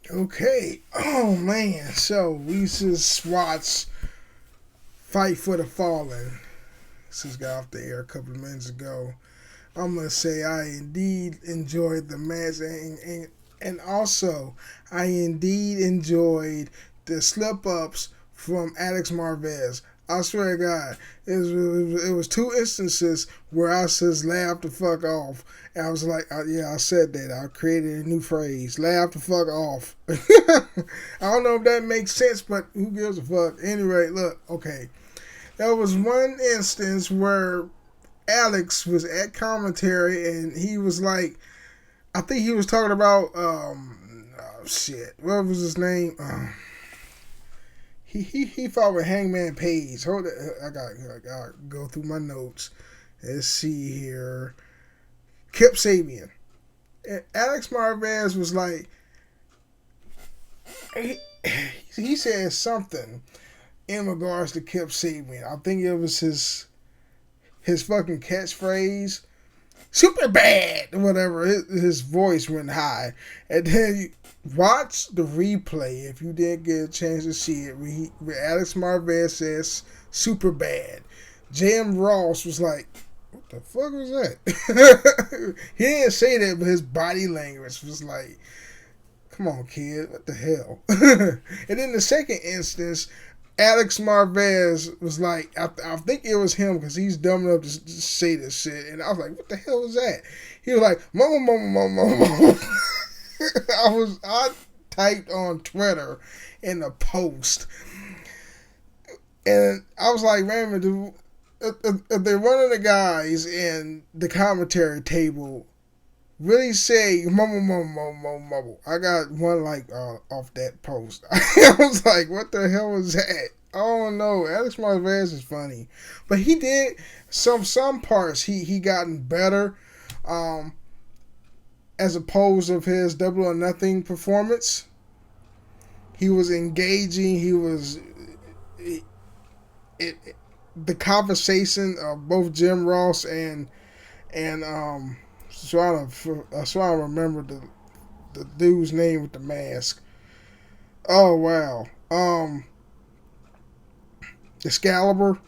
Okay. Oh man. So we just watched Fight for the Fallen. This just got off the air a couple of minutes ago. I'm gonna say I indeed enjoyed the match, and also I indeed enjoyed the slip ups from Alex Marvez. I swear to God, it was two instances where I just laughed the fuck off. And I was like, yeah, I said that. I created a new phrase, laugh the fuck off. I don't know if that makes sense, but who gives a fuck? Anyway, look, okay. There was one instance where Alex was at commentary and he was like, I think he was talking about oh shit, what was his name? He fought with Hangman Page. Hold it, I gotta go through my notes. Let's see here. Kip Sabian. And Alex Marvez was like, he, he said something in regards to Kip Sabian. I think it was his fucking catchphrase, super bad, whatever. His voice went high, and then you watch the replay if you didn't get a chance to see it. Where Alex Marvez says super bad, Jim Ross was like, "What the fuck was that?" He didn't say that, but his body language was like, "Come on, kid, what the hell?" And then the second instance, Alex Marvez was like, I think it was him because he's dumb enough to say this shit. And I was like, what the hell was that? He was like, mama, mama, mama, mama. I typed on Twitter in the post. And I was like, man, if they're one of the guys in the commentary table really say mama, mama, mama, mama. I got one like off that post. I was like, what the hell was that? I don't know. Alex Marvez is funny, but he did some parts. He gotten better, as opposed of his Double or Nothing performance. He was engaging. He was the conversation of both Jim Ross and trying to remember the dude's name with the mask. Oh wow. Excalibur.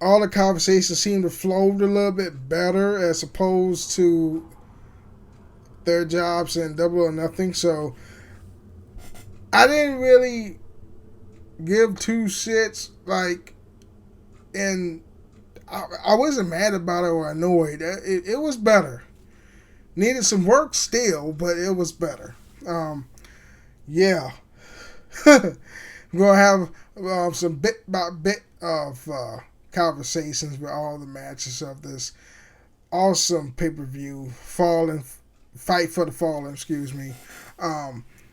All the conversations seemed to flow a little bit better as opposed to their jobs in Double or Nothing. So I didn't really give two shits. Like, and I wasn't mad about it or annoyed. It was better. Needed some work still, but it was better. Yeah. We're gonna have some bit by bit of conversations with all the matches of this awesome pay per view, Fallen Fight for the Fallen. Excuse me.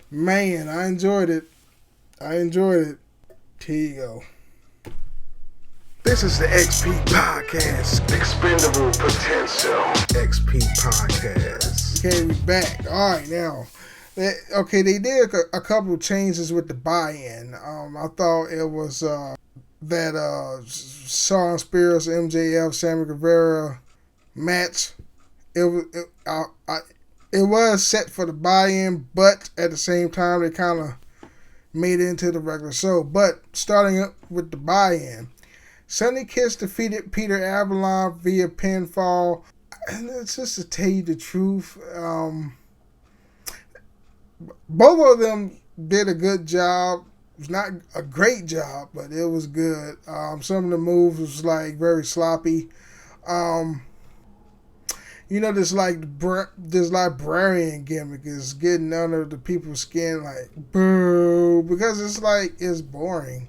Man, I enjoyed it. I enjoyed it. Here you go. This is the XP Podcast. Expendable potential. XP Podcast. Okay, we back. All right, now. Okay, they did a couple of changes with the buy-in. I thought it was that Shawn Spears, MJF, Sammy Guevara match. It was set for the buy-in, but at the same time they kind of made it into the regular show. But starting up with the buy-in, Sonny Kiss defeated Peter Avalon via pinfall. And it's just to tell you the truth, both of them did a good job. It was not a great job, but it was good. Some of the moves was like very sloppy. This librarian gimmick is getting under the people's skin, like boo, because it's boring.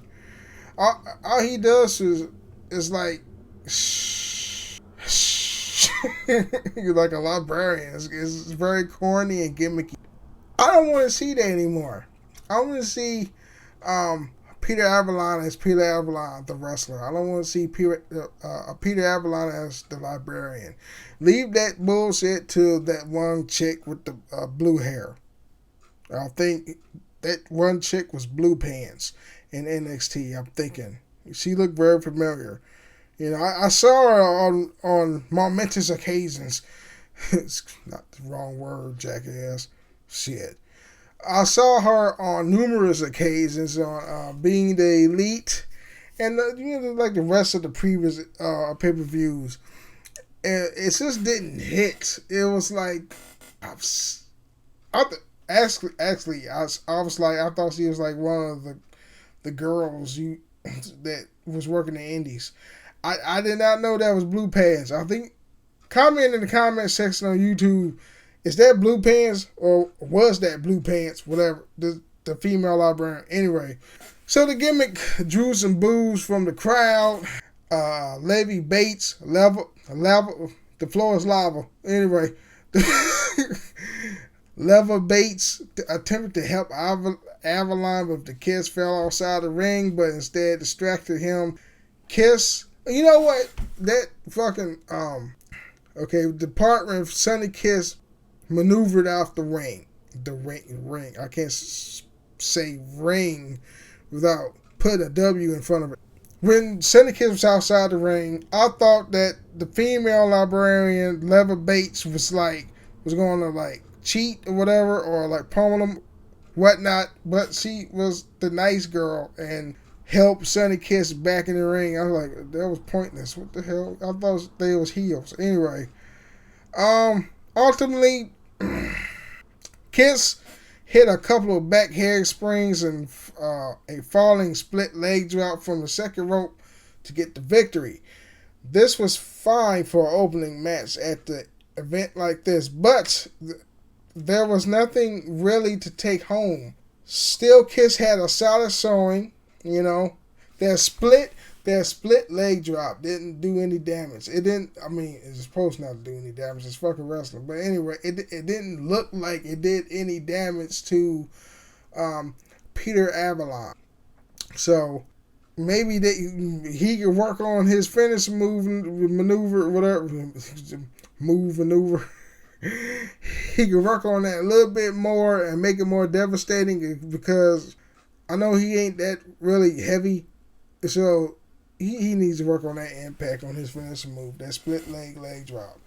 All he does is like shh. You're like a librarian. It's very corny and gimmicky. I don't want to see that anymore. I want to see Peter Avalon as Peter Avalon, the wrestler. I don't want to see Peter Avalon as the librarian. Leave that bullshit to that one chick with the blue hair. I think that one chick was Blue Pants in NXT. I'm thinking she looked very familiar. I saw her on momentous occasions. It's not the wrong word, jackass. Shit. I saw her on numerous occasions on being the elite, and like the rest of the previous pay per views. And it just didn't hit. It was like I actually I was like I thought she was like one of the girls you that was working the indies. I did not know that was Blue Pants. I think comment in the comment section on YouTube. Is that Blue Pants or was that Blue Pants? Whatever the female librarian. Anyway, so the gimmick drew some boos from the crowd. Levy Bates lava. The floor is lava. Anyway, Leva Bates attempted to help Avalon, but the Kiss fell outside the ring, but instead distracted him. Kiss, you know what? That fucking okay. The partner of Sonny Kiss maneuvered out the ring. The ring. I can't say ring without putting a W in front of it. When Sonny Kiss was outside the ring, I thought that the female librarian Leva Bates was going to like cheat or whatever, or like pummel him, whatnot. But she was the nice girl and helped Sonny Kiss back in the ring. I was like, that was pointless. What the hell? I thought they was heels. Anyway, ultimately, Kiss hit a couple of back handsprings and a falling split leg drop from the second rope to get the victory. This was fine for an opening match at the event like this, but there was nothing really to take home. Still, Kiss had a solid showing. You know, their split leg drop didn't do any damage. It didn't. I mean, it's supposed not to do any damage. It's fucking wrestling. But anyway, it didn't look like it did any damage to Peter Avalon. So maybe he could work on his finish maneuver, whatever maneuver. He could work on that a little bit more and make it more devastating, because I know he ain't that really heavy, so he needs to work on that impact on his finishing move, that split leg drop.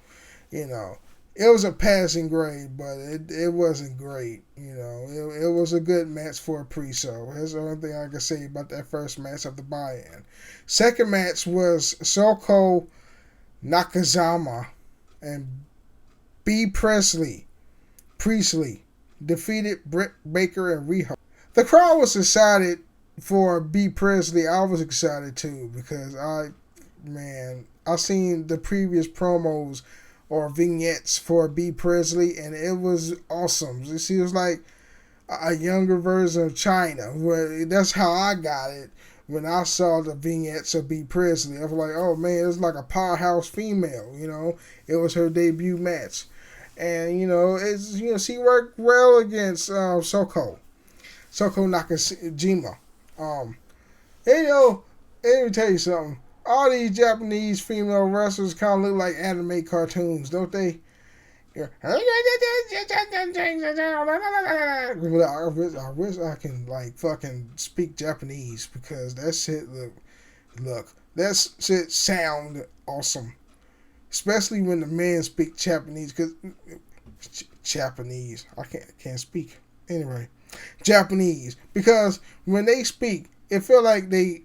You know, it was a passing grade, but it wasn't great. You know, it was a good match for a pre-show. That's the only thing I can say about that first match of the buy-in. Second match was Shoko Nakazama and B. Priestley defeated Britt Baker and Riho. The crowd was excited for B. Priestley. I was excited too, because I seen the previous promos or vignettes for B. Priestley, and it was awesome. She was like a younger version of China. That's how I got it when I saw the vignettes of B. Priestley. I was like, oh man, it's like a powerhouse female. You know, it was her debut match, and she worked well against Shoko Nakajima. Let me tell you something. All these Japanese female wrestlers kind of look like anime cartoons, don't they? I wish I can like fucking speak Japanese, because that shit that shit sound awesome, especially when the men speak Japanese. Cause Japanese, I can't speak anyway. Japanese, because when they speak, it feel like they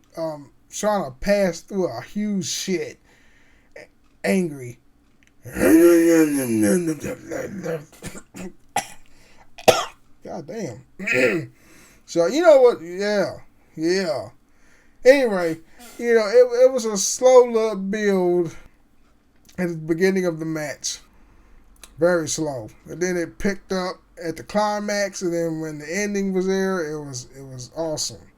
trying to pass through a huge shit, angry. God damn. So you know what? Yeah. Anyway, it was a slow little build at the beginning of the match, very slow, and then it picked up at the climax, and then when the ending was there, it was awesome.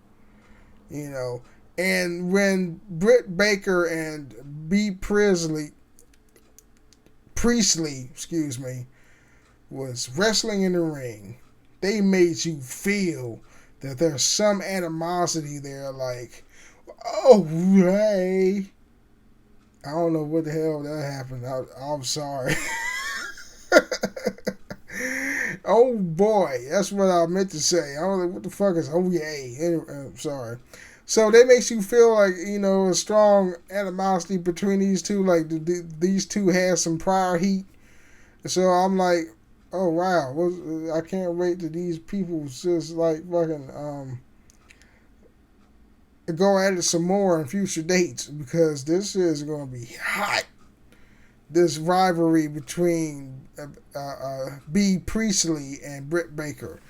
And when Britt Baker and B. Priestley, was wrestling in the ring, they made you feel that there's some animosity there, like, oh, hey. I don't know what the hell that happened. I'm sorry. Oh boy, that's what I meant to say. I don't know what the fuck is oh yay. Anyway, I'm sorry. So that makes you feel like, a strong animosity between these two. Like these two had some prior heat. So I'm like, oh wow, I can't wait till these people just like fucking go at it some more in future dates because this is going to be hot. This rivalry between B Priestley and Britt Baker.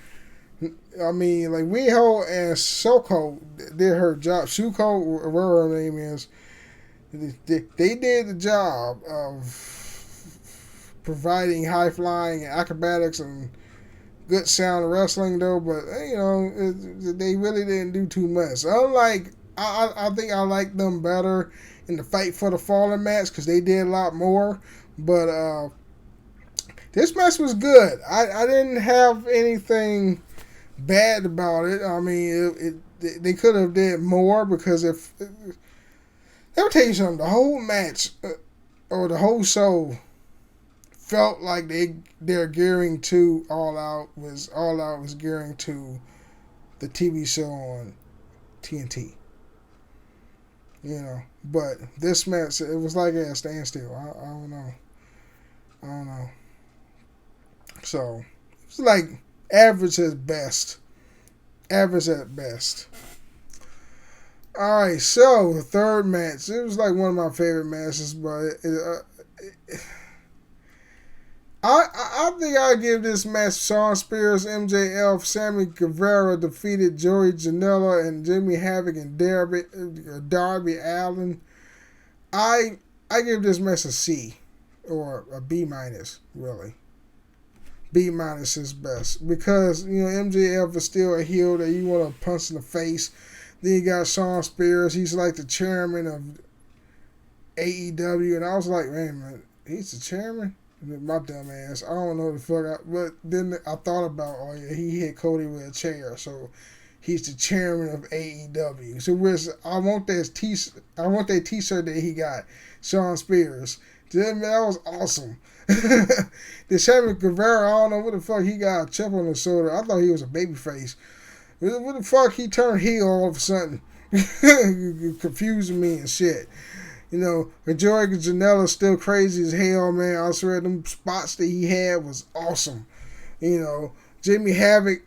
I mean, like Riho and Soko did her job. Shuko, whatever her name is, they did the job of providing high flying and acrobatics and good sound wrestling, though. But they really didn't do too much. Unlike, I think I like them better in the Fight for the Fallen match because they did a lot more. But this match was good. I didn't have anything bad about it. I mean, they could have did more because if let me tell you something, the whole match or the whole show felt like they're gearing to All Out was gearing to the TV show on TNT. But this match it was like a standstill. I don't know. I don't know. So it's like average at best. Average at best. Alright, so the third match. It was like one of my favorite matches, but I think I give this match Shawn Spears, MJF, Sammy Guevara defeated Joey Janela and Jimmy Havoc and Darby Allin. I give this match a C or a B minus, really. B minus is best because MJF is still a heel that you want to punch in the face. Then you got Shawn Spears. He's like the chairman of AEW, and I was like, man, he's the chairman. My dumb ass. I don't know the fuck. But then I thought about, oh yeah, he hit Cody with a chair, so he's the chairman of AEW. So I want that T-shirt that he got, Shawn Spears. That was awesome. The Sammy Guevara, I don't know what the fuck he got a chip on his shoulder. I thought he was a babyface. What the fuck he turned heel all of a sudden? Confusing me and shit. Joey Janela's still crazy as hell, man. I swear them spots that he had was awesome. Jimmy Havoc,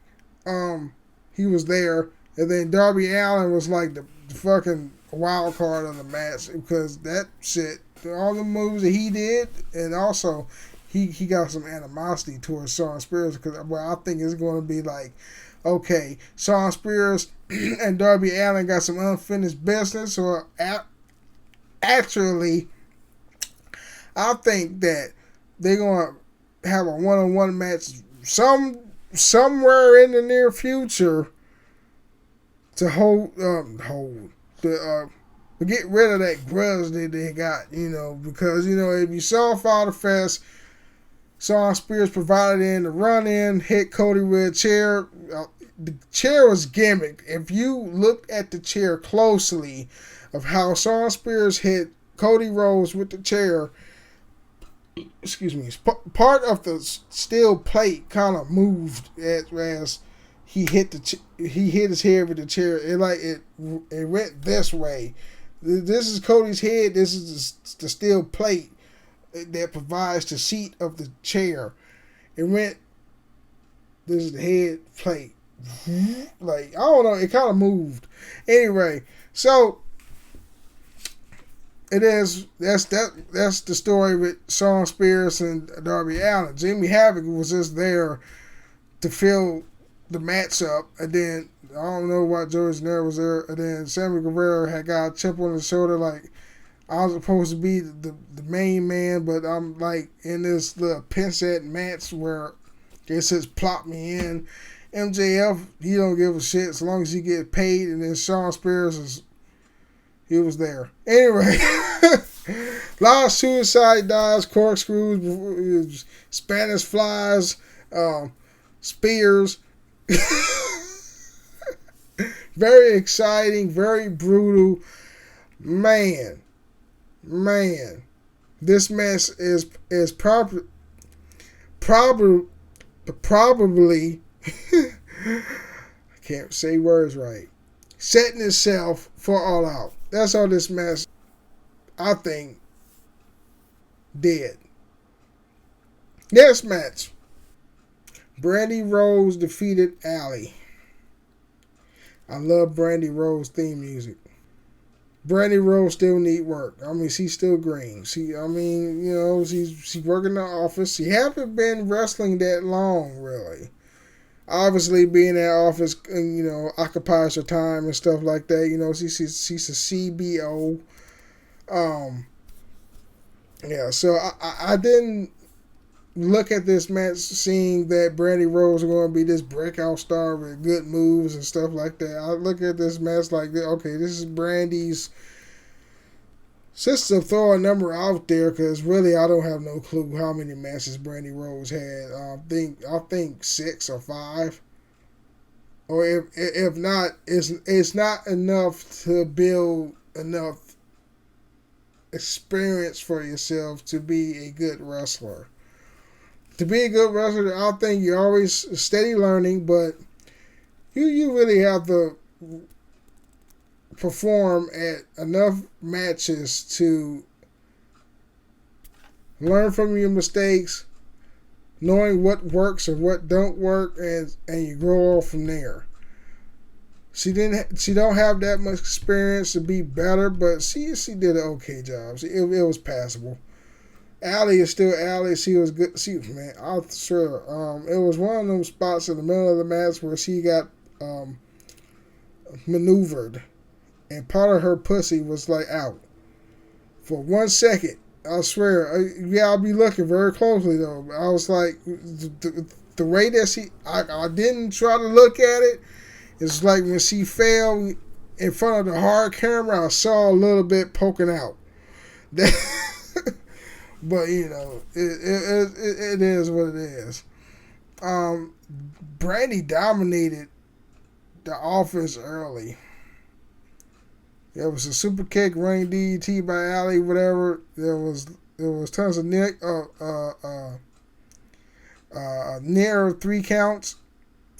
he was there. And then Darby Allin was like the fucking wild card of the match because that shit, all the moves that he did, and also he got some animosity towards Shawn Spears because I think it's going to be like, okay, Shawn Spears and Darby Allin got some unfinished business, or actually, I think that they're going to have a one-on-one match somewhere in the near future to get rid of that grudge that they got, because, if you saw Father Fest, Shawn Spears provided in the run-in, hit Cody with a chair. The chair was gimmicked. If you looked at the chair closely of how Shawn Spears hit Cody Rhodes with the chair, part of the steel plate kind of moved as he hit his head with the chair. It went this way. This is Cody's head. This is the steel plate that provides the seat of the chair. This is the head plate. Like, I don't know, it kind of moved. Anyway, so that's the story with Shawn Spears and Darby Allin. Jimmy Havoc was just there to fill the match up, and then I don't know why Joey Janela was there, and then Sammy Guevara had got a chip on his shoulder like I was supposed to be the main man, but I'm like in this little pinset match where it says plot me in. MJF, he don't give a shit as long as he get paid, and then Shawn Spears he was there. Anyway, a lot of suicide dives, corkscrews, Spanish flies, spears. Very exciting, very brutal. Man, this match is probably I can't say words right. Setting itself for All Out. That's all this match, I think, did. Next match. Brandy Rose defeated Allie. I love Brandy Rose theme music. Brandy Rose still need work. I mean, she's still green. She's working in the office. She haven't been wrestling that long, really. Obviously, being in that office, occupies her time and stuff like that. She's a CBO. So I didn't look at this match seeing that Brandy Rose is going to be this breakout star with good moves and stuff like that. I look at this match like, okay, this is Brandy's. Just to throw a number out there, because really I don't have no clue how many matches Brandy Rose had. I think 6 or 5, or if not, it's not enough to build enough experience for yourself to be a good wrestler. To be a good wrestler, I think you're always steady learning, but you really have to perform at enough matches to learn from your mistakes, knowing what works or what don't work, and you grow off from there. She don't have that much experience to be better, but she did an okay job. It was passable. Allie is still Allie. She was good. I'm sure. It was one of them spots in the middle of the match where she got maneuvered, and part of her pussy was like out for 1 second. I swear. I'll be looking very closely though. I was like, the way that I didn't try to look at it. It's like when she fell in front of the hard camera, I saw a little bit poking out. But it is what it is. Brandy dominated the offense early. There was a super kick, running DDT by Allie, whatever. There was tons of near 3 counts.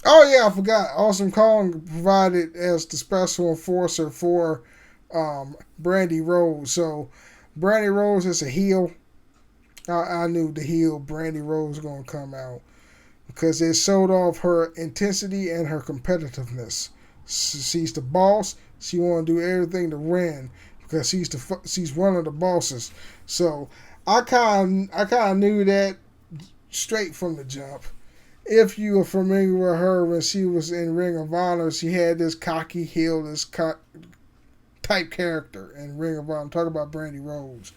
Oh yeah, I forgot. Awesome Kong provided as the special enforcer for Brandy Rose. So Brandy Rose is a heel. I knew the heel Brandy Rose was going to come out because it showed off her intensity and her competitiveness. She's the boss. She want to do everything to win because she's one of the bosses. So I kind of knew that straight from the jump. If you are familiar with her when she was in Ring of Honor, she had this cocky heel, this type character in Ring of Honor. I'm talking about Brandy Rose.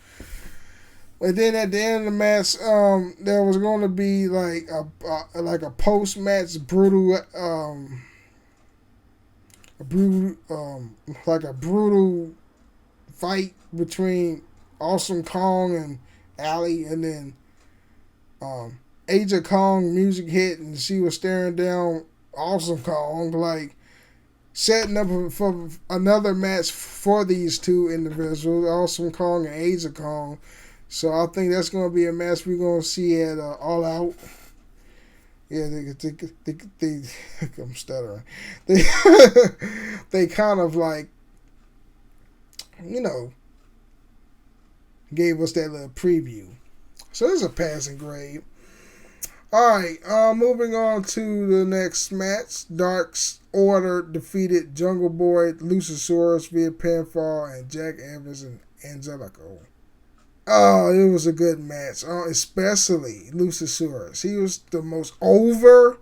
And then at the end of the match, there was going to be like a post-match brutal fight between Awesome Kong and Allie, and then Age of Kong music hit, and she was staring down Awesome Kong, like setting up for another match for these two individuals, Awesome Kong and Age of Kong. So I think that's going to be a match we're going to see at All Out. Yeah, they I'm stuttering. They kind of like, gave us that little preview. So it's a passing grade. Alright, moving on to the next match. Dark Order defeated Jungle Boy, Luchasaurus via pinfall, and Jack Evans and Angelico. Oh, it was a good match, especially Luchasaurus. He was the most over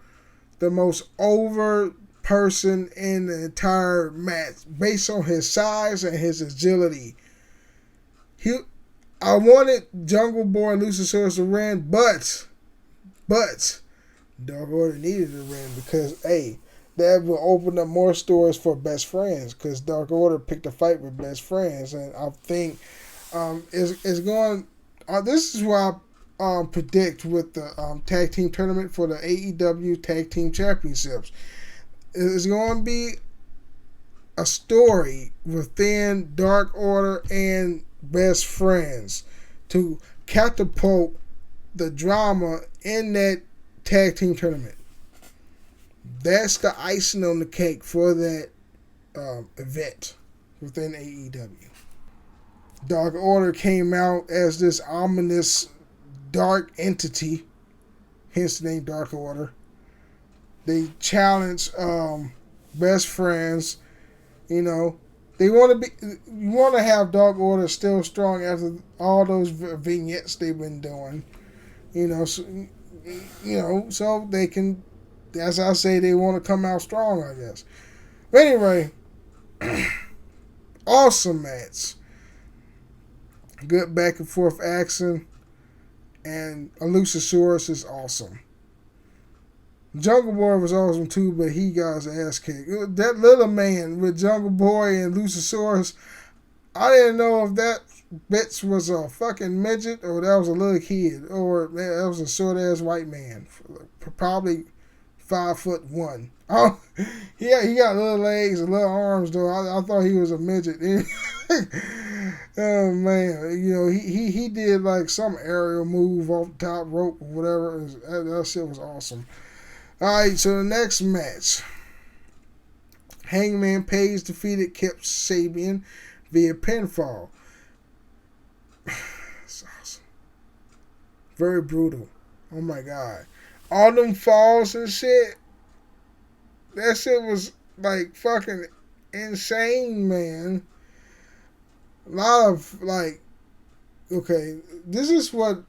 person in the entire match based on his size and his agility. I wanted Jungle Boy and Luchasaurus to win, but Dark Order needed to win because, that will open up more stores for Best Friends because Dark Order picked a fight with Best Friends, and I think is going. This is what I predict with the tag team tournament for the AEW Tag Team Championships. It's going to be a story within Dark Order and Best Friends to catapult the drama in that tag team tournament. That's the icing on the cake for that event within AEW. Dark Order came out as this ominous dark entity, hence the name Dark Order. They challenge best friends. You know, they want to be. You want to have Dark Order still strong after all those vignettes they've been doing. You know, so, so they can. As I say, they want to come out strong, I guess. But anyway, awesome match. Good back and forth action, and Luchasaurus is awesome. Jungle Boy was awesome too, but he got his ass kicked. That little man with Jungle Boy and Luchasaurus, I didn't know if that bitch was a fucking midget or that was a little kid or that was a short ass white man, probably 5'1". Oh, yeah, he got little legs and little arms though. I thought he was a midget. Oh man, he did like some aerial move off the top rope or whatever. That shit was awesome. Alright, so the next match. Hangman Page defeated Kip Sabian via pinfall. It's awesome. Very brutal. Oh my god. All them falls and shit. That shit was like fucking insane, man. A lot of like, okay, this is what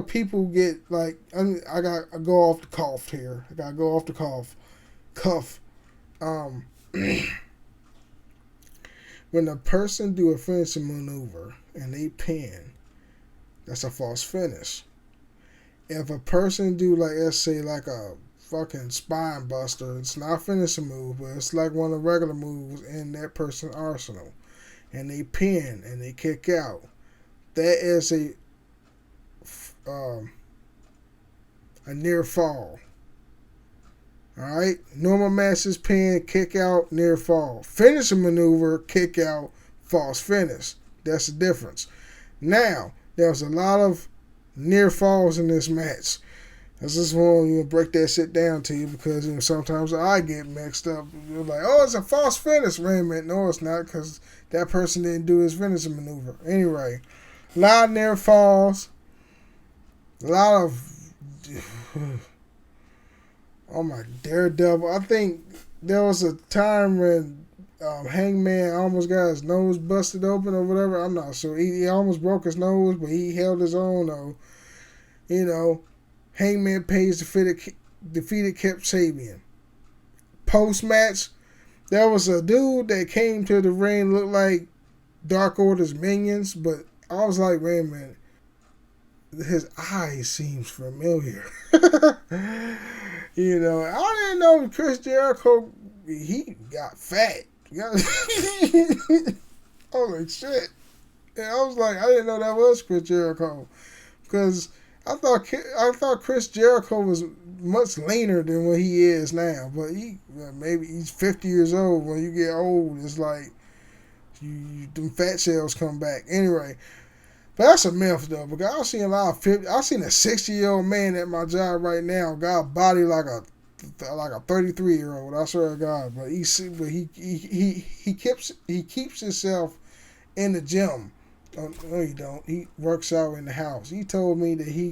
people get like. I gotta go off the cuff here. I gotta go off the cuff. When a person do a finishing maneuver and they pin, that's a false finish. If a person do like, let's say like a fucking spine buster, it's not a finishing move, but it's like one of the regular moves in that person's arsenal, and they pin and they kick out, that is a near fall. Alright? Normal matches, pin, kick out, near fall. Finishing maneuver, kick out, false finish. That's the difference. Now, there's a lot of near falls in this match. I just want to break that shit down to you because sometimes I get mixed up. You're like, oh, it's a false finish. Wait a minute. No, it's not, because that person didn't do his finishing maneuver. Anyway, a lot of near falls. A lot of... Oh my Daredevil. I think there was a time when Hangman almost got his nose busted open or whatever. I'm not sure. He almost broke his nose, but he held his own though. Hangman Page defeated Kip Sabian. Post-match, there was a dude that came to the ring, looked like Dark Order's minions, but I was like, wait a minute. His eyes seems familiar. I didn't know Chris Jericho, he got fat. Holy shit. And I was like, I didn't know that was Chris Jericho. Because I thought Chris Jericho was much leaner than what he is now. But maybe he's 50 years old. When you get old, it's like them fat cells come back. Anyway. But that's a myth though, because I've seen a 60-year-old man at my job right now got a body like a 33-year-old. I swear to God. But he keeps himself in the gym. Oh, no, he don't. He works out in the house. He told me that he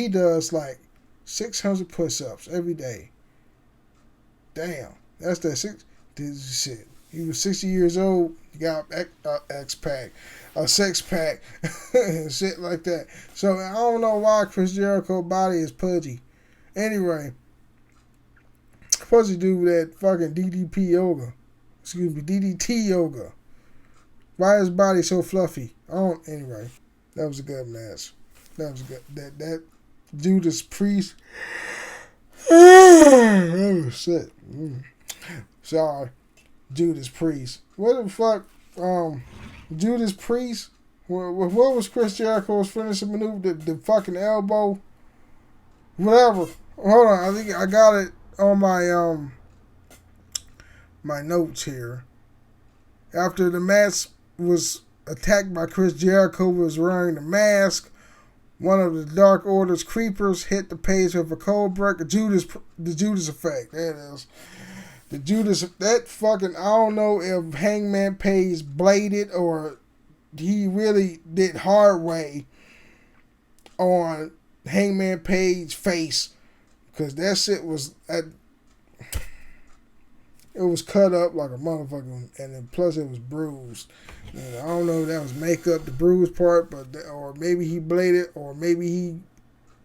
does like 600 push-ups every day. Damn, that's that shit. He was 60 years old. He got X-Pack. A six-pack, and shit like that. So I don't know why Chris Jericho's body is pudgy. Anyway, supposed to do that fucking DDT yoga. Why is his body so fluffy? Anyway, that was a good match. That was good. That Judas Priest. Oh shit. Sorry, Judas Priest. What the fuck? Judas Priest. What was Chris Jericho's finishing maneuver? The fucking elbow. Whatever. Hold on. I think I got it on my notes here. After the match was attacked by Chris Jericho, was wearing the mask. One of the Dark Order's creepers hit the Page with a cold breaker. The Judas effect. There it is. The Judas, that fucking, I don't know if Hangman Page bladed or he really did hard way on Hangman Page's face, Because that shit it was cut up like a motherfucker, and then plus it was bruised. And I don't know if that was makeup, the bruised part, or maybe he bladed, or maybe he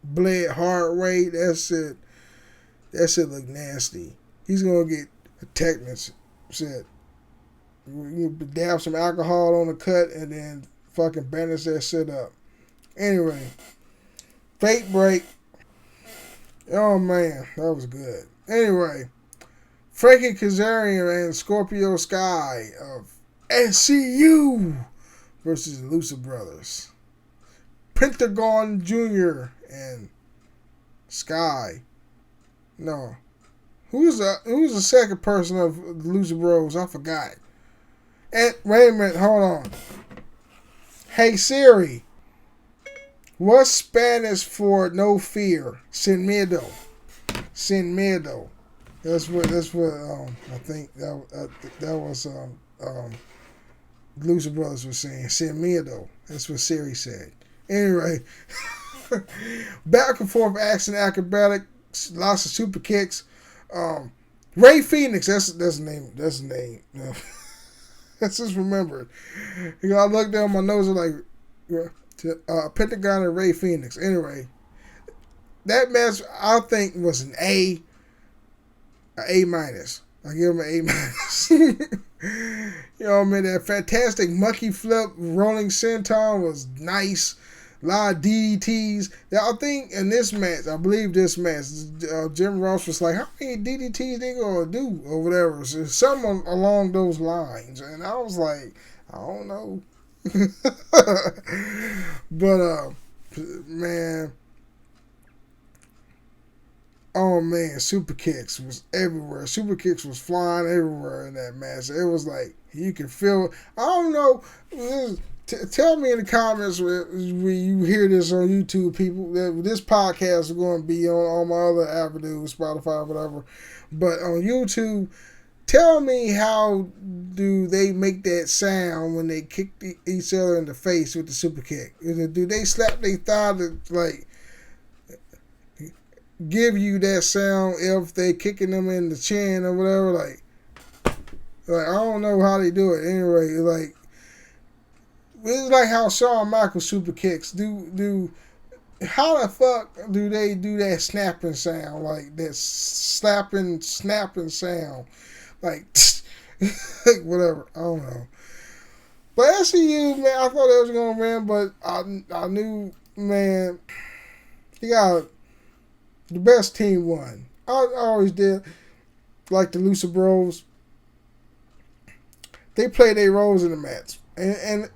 bled hard way. That shit look nasty. He's gonna get a tetanus. Shit, you dab some alcohol on the cut and then fucking bandage that shit up. Anyway, fake break. Oh man, that was good. Anyway, Frankie Kazarian and Scorpio Sky of SCU versus the Lucha Brothers. Pentagon Jr. and Sky. No. Who's the second person of the Lucha Bros? I forgot. And wait a minute, hold on. Hey Siri, what's Spanish for no fear? Sin miedo. Sin miedo. That's what I think that was Lucha Brothers was saying. Sin miedo. That's what Siri said. Anyway, back and forth action, acrobatics, lots of super kicks. Ray Phoenix, that's the name. That's the name. That's just remembered. I looked down my nose and like Pentagon and Ray Phoenix. Anyway, that match I think was an A minus. I give him an A minus. You know what I mean? That fantastic monkey flip rolling senton was nice. A lot of DDTs. I think in this match, I believe this match, Jim Ross was like, how many DDTs they gonna do or whatever? So something along those lines. And I was like, I don't know. But, man. Oh, man. Super kicks was everywhere. Super kicks was flying everywhere in that match. It was like, you could feel it. I don't know. Tell me in the comments when you hear this on YouTube, people, that this podcast is going to be on all my other avenues, Spotify, whatever. But on YouTube, tell me how do they make that sound when they kick each other in the face with the super kick? Do they slap their thigh to, like, give you that sound if they kicking them in the chin or whatever? Like I don't know how they do it. Anyway, like, it's like how Shawn Michaels super kicks. How the fuck do they do that snapping sound? Like that snapping sound. Like whatever. I don't know. But SCU, man, I thought they was gonna win, but I knew, man, he got the best team won. I always did. Like the Lucha Bros. They played their roles in the match. And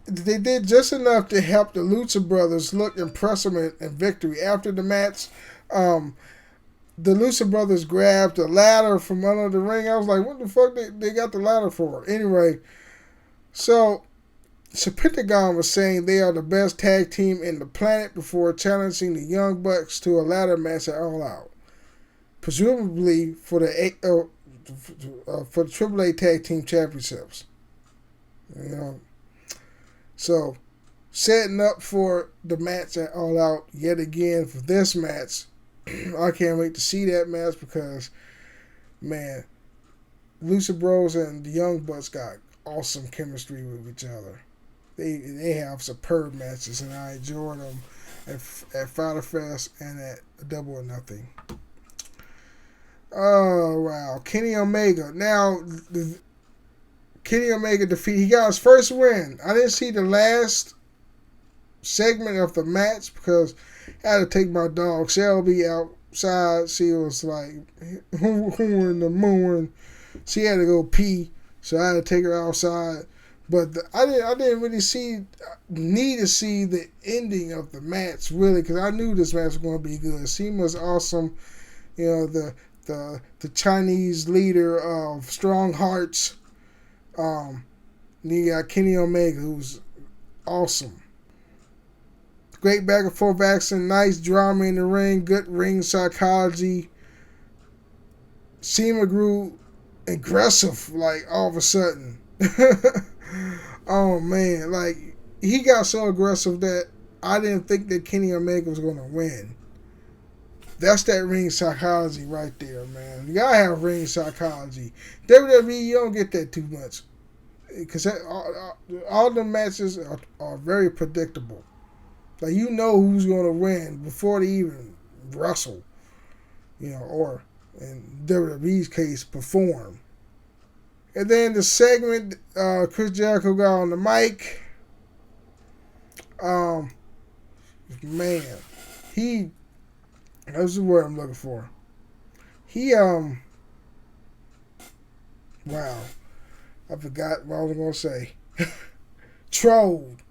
they did just enough to help the Lucha Brothers look impressive in victory. After the match, the Lucha Brothers grabbed a ladder from under the ring. I was like, what the fuck they got the ladder for? Anyway, so Pentagon was saying they are the best tag team in the planet before challenging the Young Bucks to a ladder match at All Out. Presumably for the AAA Tag Team Championships. You know, so setting up for the match at All Out yet again for this match. I can't wait to see that match because, man, Lucha Bros and the Young Bucks got awesome chemistry with each other. They have superb matches, and I enjoyed them at Fyter Fest and at Double or Nothing. Oh wow, Kenny Omega. Now Kenny Omega defeat. He got his first win. I didn't see the last segment of the match because I had to take my dog Shelby outside. She was like, who in the moon? She had to go pee, so I had to take her outside. But I didn't really need to see the ending of the match really, because I knew this match was going to be good. She was awesome. You know, the Chinese leader of Strong Hearts. You got Kenny Omega, who's awesome. Great back and forth action, nice drama in the ring, good ring psychology. Cena grew aggressive, like all of a sudden. Oh man, like he got so aggressive that I didn't think that Kenny Omega was going to win. That's that ring psychology right there, man. You gotta have ring psychology. WWE, you don't get that too much because all the matches are very predictable. Like you know who's gonna win before they even wrestle, or in WWE's case, perform. And then the segment, Chris Jericho got on the mic. Man, he. That's the word I'm looking for. He wow, I forgot what I was gonna say. Trolled.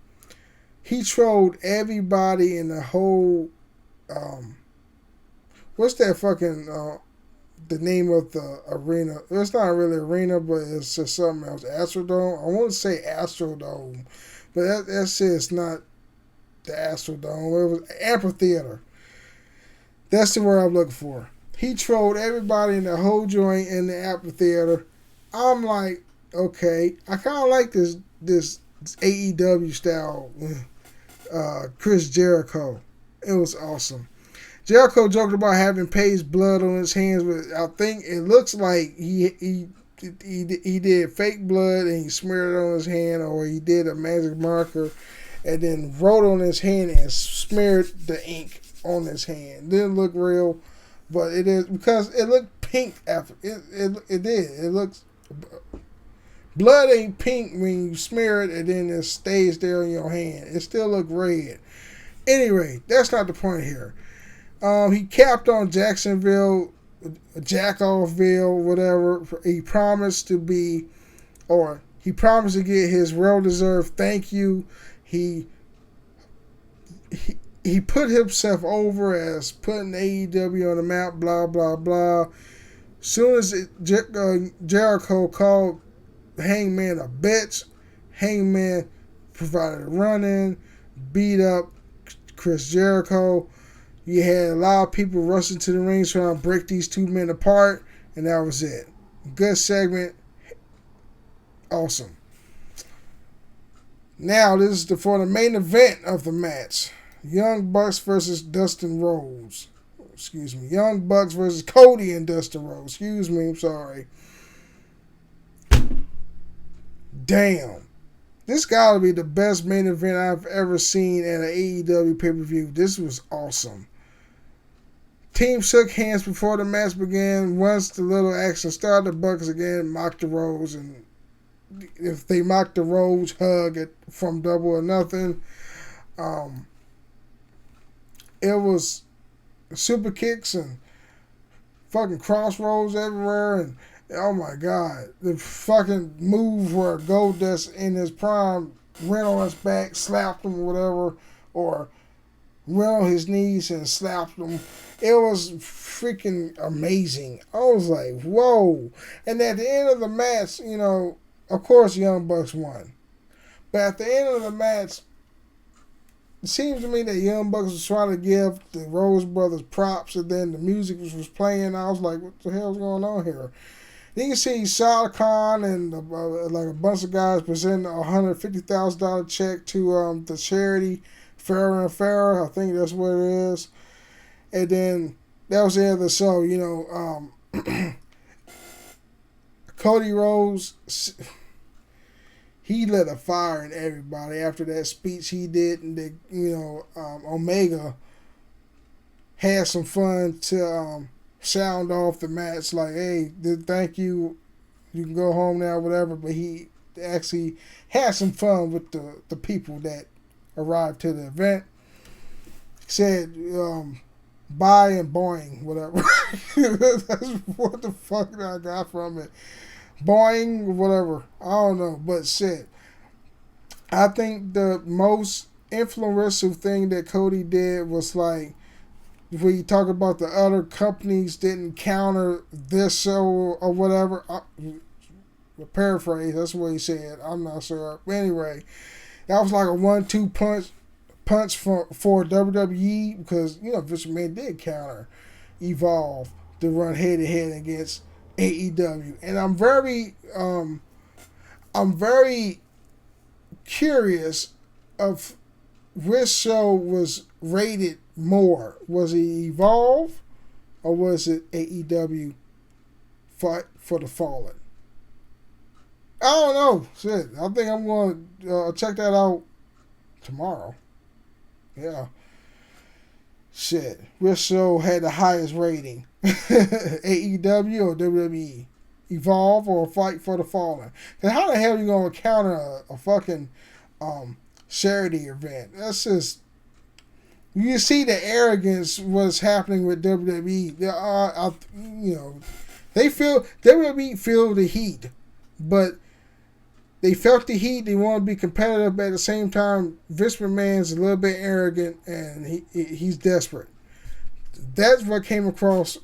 He trolled everybody in the whole. What's that fucking the name of the arena? It's not really arena, but it's just something else. Astrodome. I want to say Astrodome, but that says not the Astrodome. It was amphitheater. That's the word I'm looking for. He trolled everybody in the whole joint in the amphitheater. I'm like, okay, I kind of like this AEW style Chris Jericho. It was awesome. Jericho joked about having Paige's blood on his hands, but I think it looks like he did fake blood and he smeared it on his hand, or he did a magic marker and then wrote on his hand and smeared the ink on his hand. Didn't look real, but it is because it looked pink after it did. It looks blood ain't pink when you smear it and then it stays there in your hand. It still look red. Anyway, that's not the point here. He capped on Jacksonville, Jackoffville, whatever. He promised to get his well-deserved thank you. He put himself over as putting AEW on the map, blah, blah, blah. Soon as Jericho called Hangman a bitch, Hangman provided a run-in, beat up Chris Jericho. You had a lot of people rushing to the ring trying to break these two men apart, and that was it. Good segment. Awesome. Now, this is for the main event of the match. Young Bucks versus Dustin Rhodes. Excuse me. Young Bucks versus Cody and Dustin Rhodes. Excuse me. I'm sorry. Damn. This gotta be the best main event I've ever seen at an AEW pay-per-view. This was awesome. Team shook hands before the match began. Once the little action started, the Bucks again mocked the Rhodes, and if they mocked the Rhodes hug from Double or Nothing, it was super kicks and fucking crossroads everywhere, and oh my god, the fucking move where Goldust in his prime went on his back, slapped him or whatever, or went on his knees and slapped him. It was freaking amazing. I was like, whoa. And at the end of the match, of course Young Bucks won. But at the end of the match, it seems to me that Young Bucks was trying to give the Rose Brothers props, and then the music was playing. I was like, what the hell's going on here? You can see Shah Khan and like a bunch of guys presenting a $150,000 check to the charity Fairer and Fairer. I think that's what it is. And then that was the end of the show. Cody Rhodes, he lit a fire in everybody after that speech he did, and Omega had some fun to sound off the match like, hey, thank you, you can go home now, whatever. But he actually had some fun with the people that arrived to the event. He said, bye and boing, whatever. That's what the fuck I got from it. Boing, whatever. I don't know, but shit. I think the most influential thing that Cody did was like, when you talk about the other companies didn't counter this show or whatever. Paraphrase, that's what he said. I'm not sure. Anyway, that was like a 1-2 punch for WWE, because Vince McMahon did counter Evolve to run head to head against AEW, and I'm very curious of which show was rated more. Was it Evolve or was it AEW Fight for the Fallen? I don't know. Shit, I think I'm going to check that out tomorrow. Yeah. Shit, which show had the highest rating? AEW or WWE? Evolve or Fight for the Fallen? And how the hell are you going to counter a fucking charity event? That's just... You see the arrogance what's happening with WWE. They feel... WWE feel the heat, but they felt the heat. They want to be competitive, but at the same time, Vince McMahon's a little bit arrogant and he's desperate. That's what came across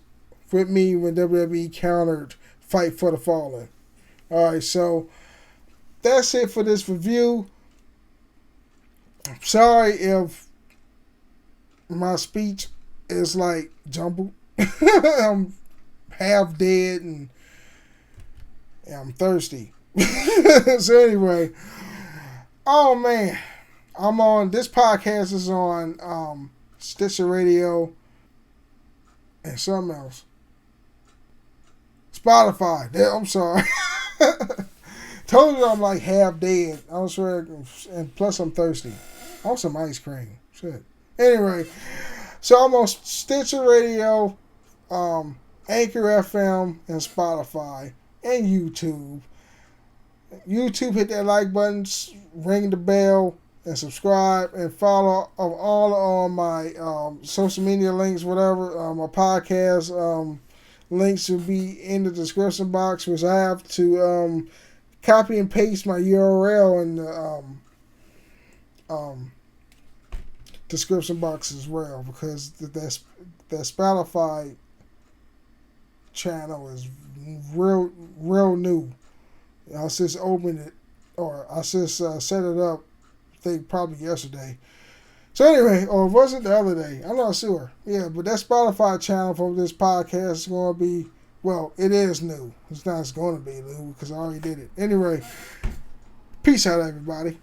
with me when WWE countered Fight for the Fallen. Alright, so that's it for this review. I'm sorry if my speech is like jumbled. I'm half dead and I'm thirsty. So anyway, oh man, I'm on, this podcast is on Stitcher Radio and something else. Spotify. I'm sorry. Told you I'm like half dead. I was sure, and plus I'm thirsty. I want some ice cream. Shit. Anyway, so I'm on Stitcher Radio, Anchor FM, and Spotify, and YouTube. YouTube, hit that like button, ring the bell, and subscribe, and follow all on my social media links, whatever. My podcast links will be in the description box, which I have to copy and paste my URL in the description box as well, because that Spotify channel is real new. I just opened it, or I just set it up, I think probably yesterday. So anyway, or was it the other day? I'm not sure. Yeah, but that Spotify channel for this podcast is going to be, well, it is new. It's not going to be new because I already did it. Anyway, peace out, everybody.